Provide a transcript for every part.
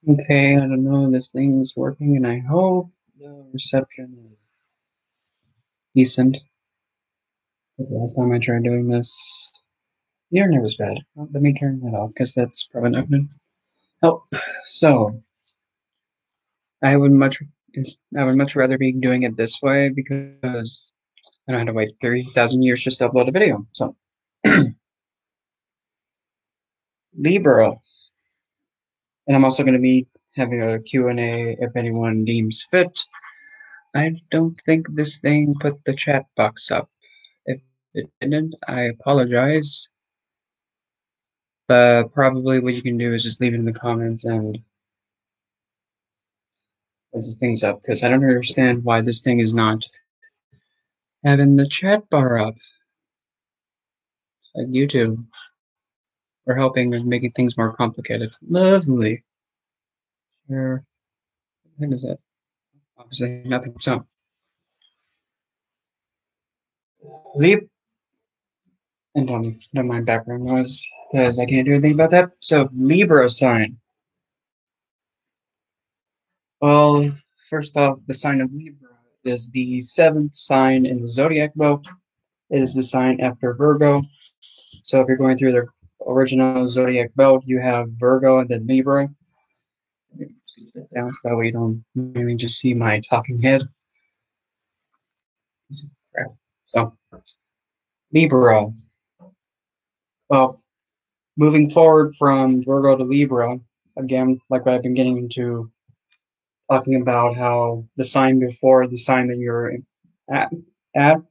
Okay, I don't know, this thing's working and I hope the reception is decent. Because last time I tried doing this, the internet was bad. Well, let me turn that off because that's probably not going to help. So, I would much rather be doing it this way because I don't have to wait 30,000 years just to upload a video. So, Libra. And I'm also going to be having a Q&A if anyone deems fit. I don't think this thing put the chat box up. If it didn't, I apologize. But probably what you can do is just leave it in the comments and this things up, because I don't understand why this thing is not having the chat bar up. Like YouTube. We're helping and making things more complicated. Lovely. Sure. What is it? Obviously nothing. So, leap and don't mind background noise, because I can't do anything about that. So, Libra sign. Well, first off, the sign of Libra is the seventh sign in the zodiac book. It is the sign after Virgo. So if you're going through the original zodiac belt, you have Virgo and then Libra. Down so that way you don't really just see my talking head. So Libra. Well, moving forward from Virgo to Libra, again, like what I've been getting into, talking about how the sign before the sign that you're at, at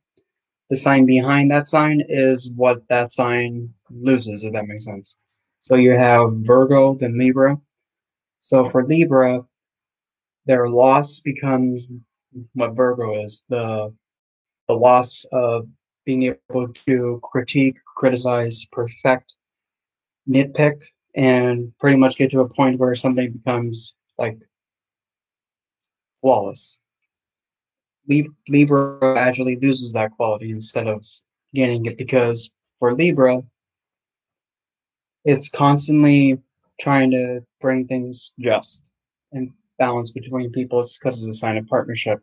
the sign behind that sign is what that sign loses, if that makes sense. So you have Virgo, then Libra. So for Libra, their loss becomes what Virgo is, the loss of being able to critique, criticize, perfect, nitpick, and pretty much get to a point where something becomes like flawless. Libra actually loses that quality instead of gaining it, because for Libra, it's constantly trying to bring things just and balance between people. It's because it's a sign of partnership.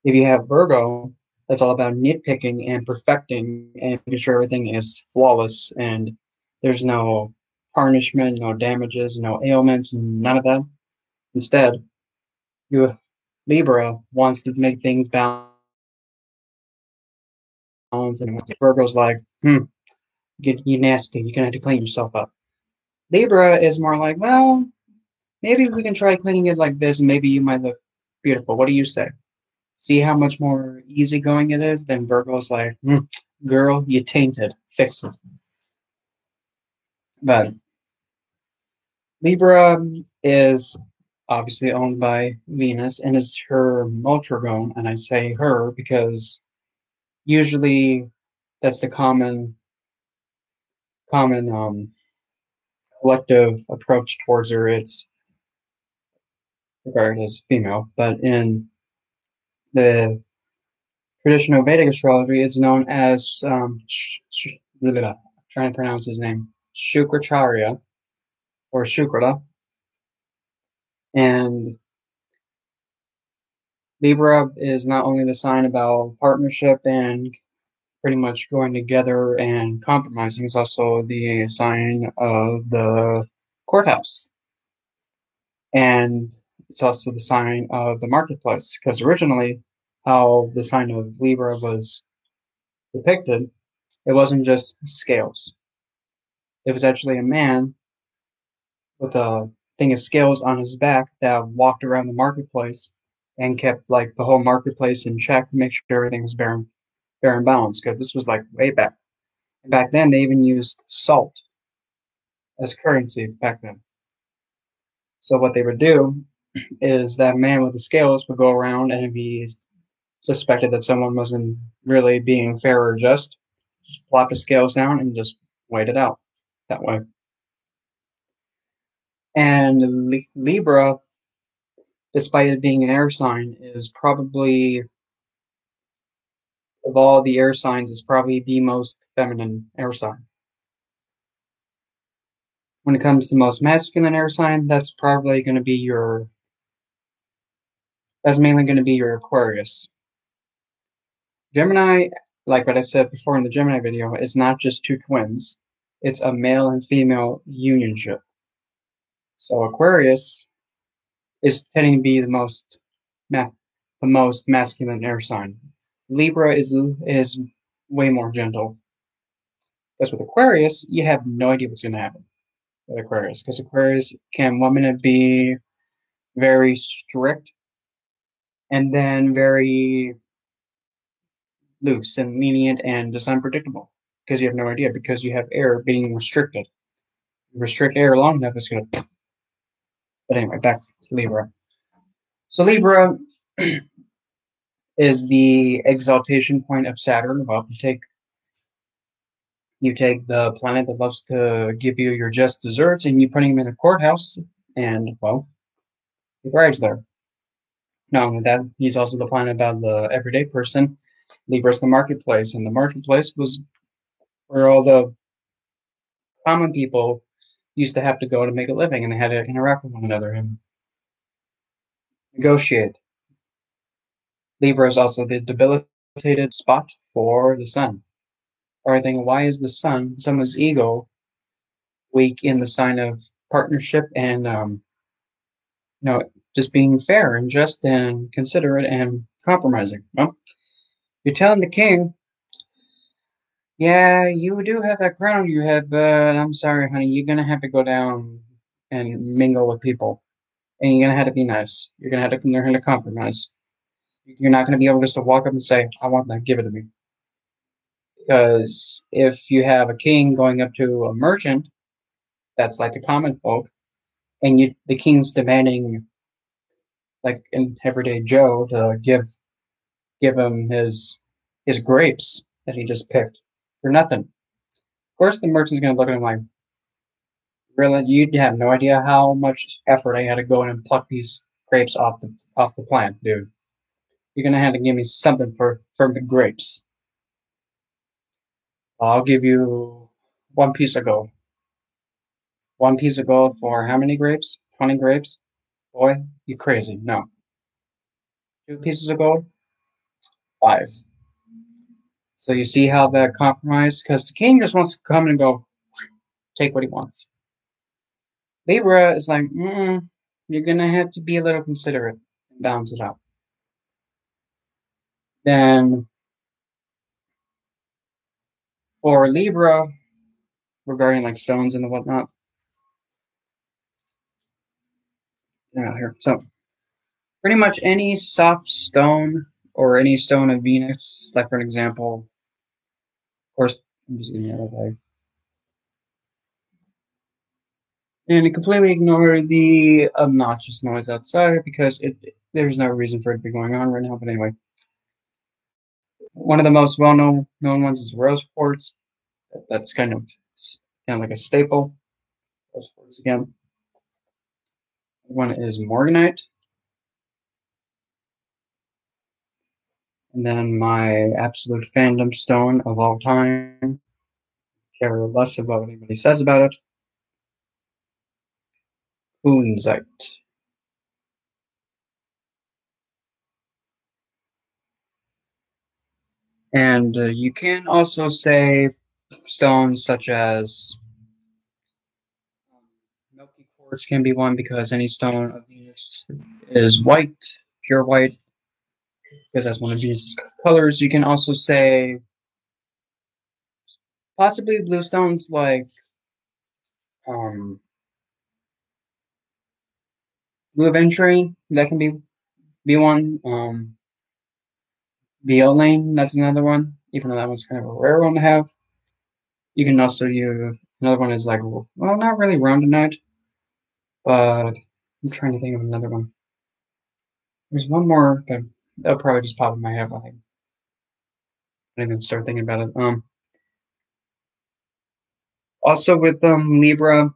If you have Virgo, that's all about nitpicking and perfecting and making sure everything is flawless and there's no tarnishment, no damages, no ailments, none of that. Instead, you Libra wants to make things balance, and Virgo's like, you nasty, you're gonna have to clean yourself up. Libra is more like, well, maybe we can try cleaning it like this, and maybe you might look beautiful. What do you say? See how much more easygoing it is? Then Virgo's like, girl, you tainted. Fix it. But Libra is obviously owned by Venus and is her Moltragone, and I say her because usually that's the common collective approach towards her. It's regarded as female, but in the traditional Vedic astrology, it's known as trying to pronounce his name, Shukracharya or Shukrata, and Libra is not only the sign about partnership and pretty much going together and compromising, it's also the sign of the courthouse. And it's also the sign of the marketplace, because originally how the sign of Libra was depicted, it wasn't just scales. It was actually a man with a thing of scales on his back that walked around the marketplace and kept like the whole marketplace in check to make sure everything was fair and balanced, because this was like way back. Back then, they even used salt as currency back then. So what they would do is that man with the scales would go around, and if he suspected that someone wasn't really being fair or just plop the scales down and just wait it out that way. And Libra, despite it being an air sign, is probably, of all the air signs, is probably the most feminine air sign. When it comes to the most masculine air sign, that's probably going to be that's mainly going to be your Aquarius. Gemini, like what I said before in the Gemini video, is not just two twins. It's a male and female unionship. So Aquarius is tending to be the most masculine air sign. Libra is way more gentle. Because with Aquarius, you have no idea what's going to happen with Aquarius. Because Aquarius can one minute be very strict and then very loose and lenient and just unpredictable. Because you have no idea. Because you have air being restricted. You restrict air long enough, it's going to. But anyway, back to Libra. So Libra is the exaltation point of Saturn. Well, you take the planet that loves to give you your just desserts and you put him in a courthouse, and well, he thrives there. Not only that, he's also the planet of the everyday person. Libra's the marketplace, and the marketplace was where all the common people used to have to go to make a living, and they had to interact with one another and negotiate. Libra is also the debilitated spot for the sun. Or I think, why is the sun, someone's ego, weak in the sign of partnership and just being fair and just and considerate and compromising? Well, you're telling the king, yeah, you do have that crown on your head, but I'm sorry, honey, you're gonna have to go down and mingle with people, and you're gonna have to be nice. You're gonna have to learn how to compromise. You're not gonna be able just to walk up and say, "I want that, give it to me." Because if you have a king going up to a merchant, that's like the common folk, and the king's demanding, like an everyday Joe, to give him his grapes that he just picked for nothing. Of course, the merchant's gonna look at him like, "Really? You have no idea how much effort I had to go in and pluck these grapes off the plant, dude. You're gonna have to give me something for the grapes. I'll give you one piece of gold. One piece of gold for how many grapes? 20 grapes? Boy, you crazy. No. Two pieces of gold? Five." So you see how that compromise? Because the king just wants to come and go, take what he wants. Libra is like, you're gonna have to be a little considerate and balance it out. Then for Libra, regarding like stones and whatnot, here. So pretty much any soft stone or any stone of Venus, like for an example, of course, I'm just getting out of there. And completely ignore the obnoxious noise outside because there's no reason for it to be going on right now. But anyway, one of the most well-known ones is rose quartz. That's kind of like a staple. Rose quartz again. One is morganite. And then my absolute fandom stone of all time, care less about what anybody says about it, Kunzite. And you can also say stones such as milky quartz can be one, because any stone of Venus is white, pure white, because that's one of Venus's colors. You can also say possibly blue stones like blue aventurine. That can be one. Violaine, that's another one, even though that one's kind of a rare one to have. You can also use another one is like, well, not really rhodonite, but I'm trying to think of another one. There's one more, but that'll probably just pop in my head. I didn't even start thinking about it. Also with Libra,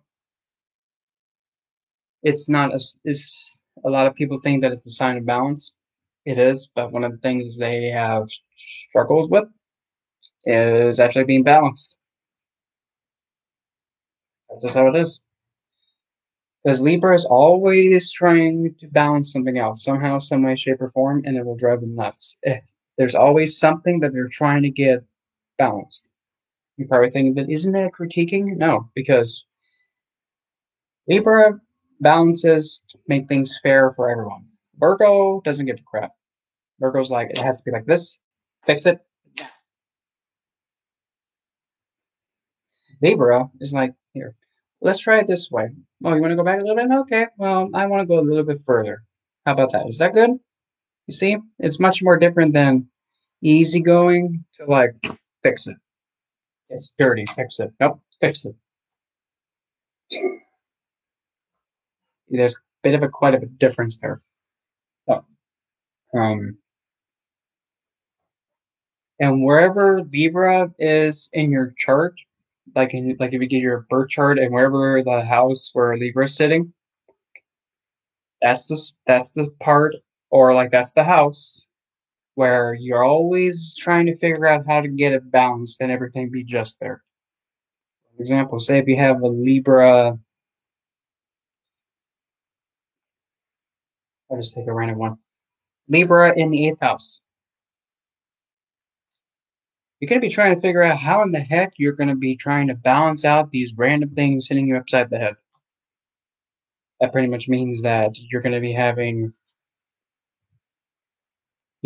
it's not it's a lot of people think that it's the sign of balance. It is, but one of the things they have struggles with is actually being balanced. That's just how it is. Because Libra is always trying to balance something out, somehow, some way, shape, or form, and it will drive them nuts. There's always something that they're trying to get balanced. You probably think, but isn't that critiquing? No, because Libra balances make things fair for everyone. Virgo doesn't give a crap. Virgo's like, it has to be like this, fix it. Libra is like, here, let's try it this way. Oh, you want to go back a little bit? Okay, well, I want to go a little bit further. How about that? Is that good? You see, it's much more different than easygoing to like fix it. It's dirty, fix it. Nope, fix it. There's a bit of a quite a bit difference there. Oh, um, and wherever Libra is in your chart, like if you get your birth chart and wherever the house where Libra is sitting, that's the part, or like that's the house where you're always trying to figure out how to get it balanced and everything be just there. For example, say if you have a Libra, I'll just take a random one. Libra in the eighth house. You're going to be trying to figure out how in the heck you're going to be trying to balance out these random things hitting you upside the head. That pretty much means that you'd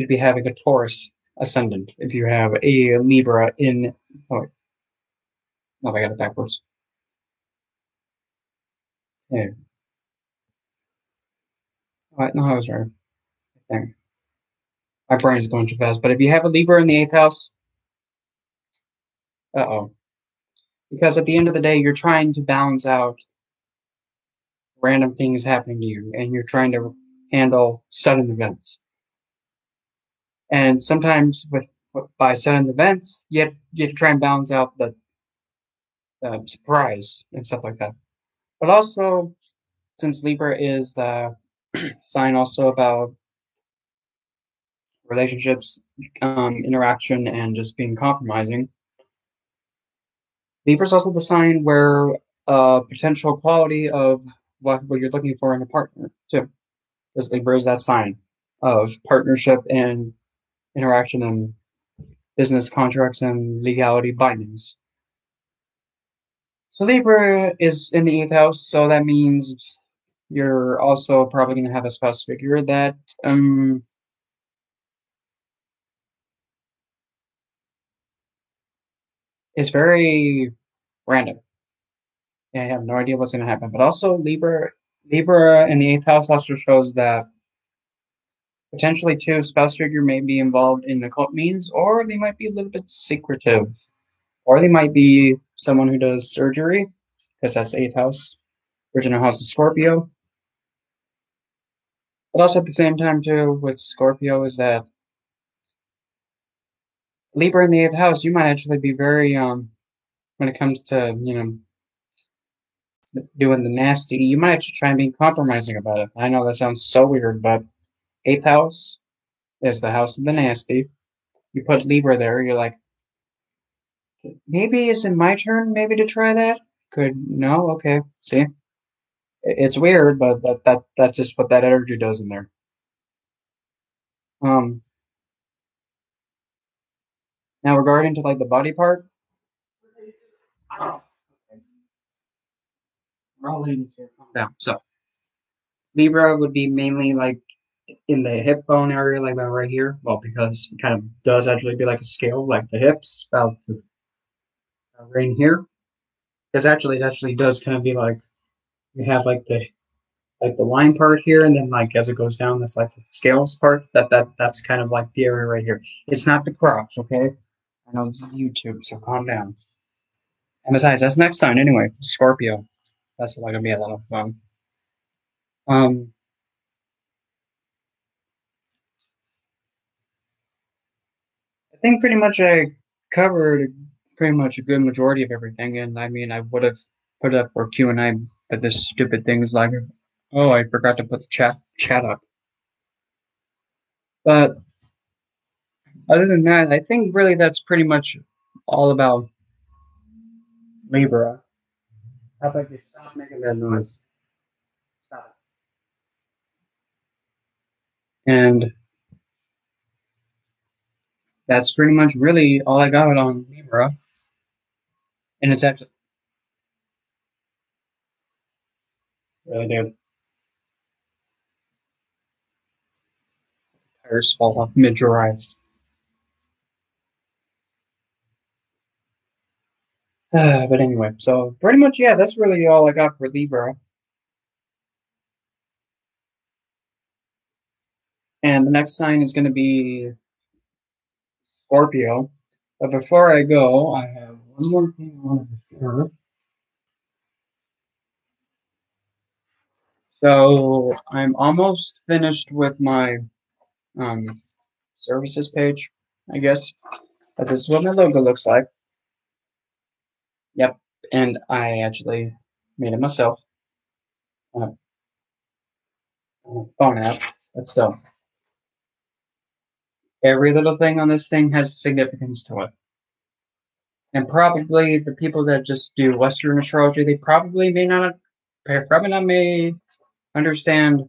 be having a Taurus ascendant if you have a Libra in. Oh, wait, no, I got it backwards. Yeah, no, I was right. I think my brain is going too fast. But if you have a Libra in the eighth house, uh-oh. Because at the end of the day, you're trying to balance out random things happening to you, and you're trying to handle sudden events. And sometimes by sudden events, you have to try and balance out the surprise and stuff like that. But also, since Libra is the sign also about relationships, interaction, and just being compromising, Libra is also the sign where potential quality of what you're looking for in a partner too. Because Libra is that sign of partnership and interaction and business contracts and legality bindings. So Libra is in the eighth house, so that means you're also probably going to have a spouse figure that is very random. Yeah, I have no idea what's going to happen. But also Libra in the eighth house also shows that potentially too spouse figure may be involved in occult means, or they might be a little bit secretive, or they might be someone who does surgery, because that's the eighth house, original house of Scorpio. But also at the same time too with Scorpio is that Libra in the eighth house, you might actually be very when it comes to doing the nasty, you might actually try and be compromising about it. I know that sounds so weird, but eighth house is the house of the nasty. You put Libra there, you're like, maybe is it my turn maybe to try that? Could no, okay. See? It's weird, but that's just what that energy does in there. Um Now regarding to like the body part, we're all ladies here, calm down. So Libra would be mainly like in the hip bone area, like about right here. Well, because it kind of does actually be like a scale, like the hips, about right in here. Because actually, it actually does kind of be like you have like the line part here, and then like as it goes down, that's like the scales part. That's kind of like the area right here. It's not the crotch, okay? I know this is YouTube, so calm down. And besides, that's next sign anyway. Scorpio. That's like gonna be a lot of fun. Um, I think pretty much I covered pretty much a good majority of everything, and I mean I would have put it up for Q&A, but this stupid thing is like, oh, I forgot to put the chat up. But other than that, I think really that's pretty much all about Libra. How about you stop making that noise? And that's pretty much really all I got on Libra. And it's actually really good. Tires fall off mid-drive. But anyway, so pretty much, yeah, that's really all I got for Libra. And the next sign is going to be Scorpio. But before I go, I have one more thing I wanted to share. So I'm almost finished with my um, services page, I guess. But this is what my logo looks like. Yep, and I actually made it myself on a phone app. But still, every little thing on this thing has significance to it. And probably the people that just do Western astrology, they probably may understand.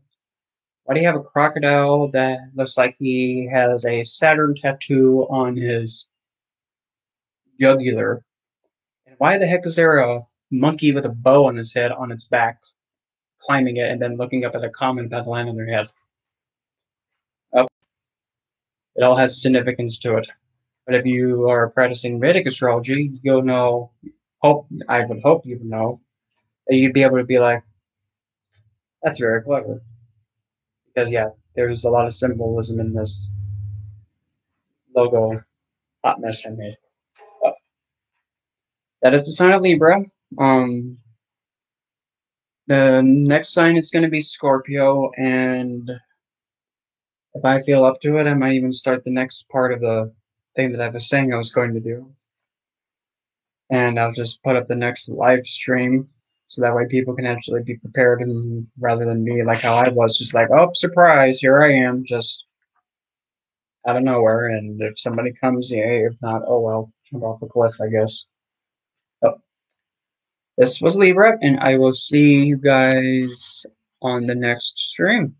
Why do you have a crocodile that looks like he has a Saturn tattoo on his jugular? And why the heck is there a monkey with a bow on his head on its back, climbing it and then looking up at a comet that land on their head? Oh, it all has significance to it. But if you are practicing Vedic astrology, you'll know. I would hope you would know that you'd be able to be like, "That's very clever," because yeah, there's a lot of symbolism in this logo hot mess I made. But that is the sign of Libra. Um, the next sign is going to be Scorpio, and if I feel up to it, I might even start the next part of the thing that I was saying I was going to do. And I'll just put up the next live stream so that way people can actually be prepared, and rather than me like how I was, just like, oh, surprise, here I am, just out of nowhere. And if somebody comes, yay. If not, oh well, jump off a cliff, I guess. Oh, this was Libra, and I will see you guys on the next stream.